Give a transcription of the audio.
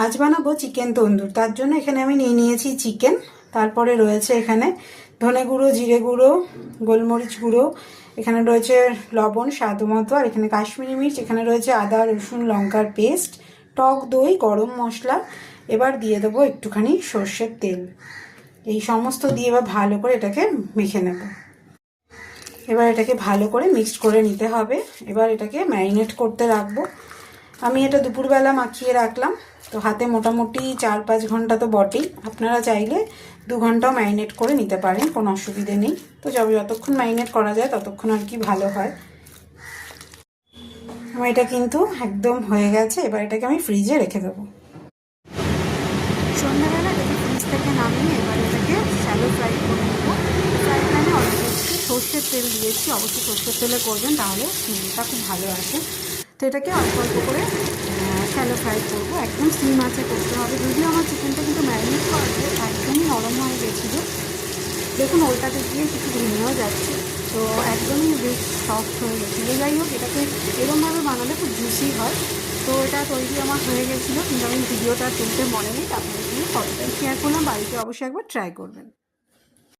আজ বানাবো চিকেন তন্দুর। তার জন্য এখানে আমি নিয়ে নিয়েছি চিকেন, তারপরে রয়েছে এখানে ধনে গুঁড়ো, জিরে গুঁড়ো, গোলমরিচ গুঁড়ো, এখানে রয়েছে লবণ স্বাদ মতো, আর এখানে কাশ্মীরি মির্চ, এখানে রয়েছে আদা রসুন লঙ্কার পেস্ট, টক দই, গরম মশলা। এবার দিয়ে দেবো একটুখানি সর্ষের তেল। এই সমস্ত দিয়ে এবার ভালো করে এটাকে মেখে নেব। এবার এটাকে ভালো করে মিক্সড করে নিতে হবে। এবার এটাকে ম্যারিনেট করতে রাখবো। আমি এটা দুপুরবেলা মাখিয়ে রাখলাম, তো হাতে মোটামুটি 4-5 ঘন্টা তো বটেই। আপনারা চাইলে 2 ঘন্টাও ম্যারিনেট করে নিতে পারেন, কোনো অসুবিধে নেই। তো যতক্ষণ ম্যারিনেট করা যায় ততক্ষণ আর কি ভালো হয়। আমার এটা কিন্তু একদম হয়ে গেছে। এবার এটাকে আমি ফ্রিজে রেখে দেবো। সন্ধ্যাবেলা এটাকে ফ্রিজ থেকে নামিয়ে এবার এটাকে শ্যালো ফ্রাই করে নেবো। ফ্রাই প্যানে অল্প একটু সর্ষের তেল দিয়েছি, অবশ্যই সর্ষের তেলে করবেন, তাহলে স্মেলটা খুব ভালো আসে। তো এটাকে অল্প অল্প করে শ্যালো ফ্রাই করবো, একদম স্লিম আঁচে করতে হবে। যদিও আমার চিকেনটা কিন্তু ম্যারিনেট করা যায়, একদমই নরম হয়ে গেছিলো। দেখুন ওলটাতে গিয়ে কিছু ভেঙেও যাচ্ছে, তো একদমই বেশ সফট হয়ে গেছিলো। যাই হোক, এটাকে এরকমভাবে বানালে খুব জুসি হয়। তো এটা তৈরি আমার হয়ে গেছিলো, কিন্তু আমি ভিডিওটা তুলতে মনে নেই, আপনাদের সঙ্গে ফটোটাই শেয়ার করলাম। বাড়িতে অবশ্যই একবার ট্রাই করবেন।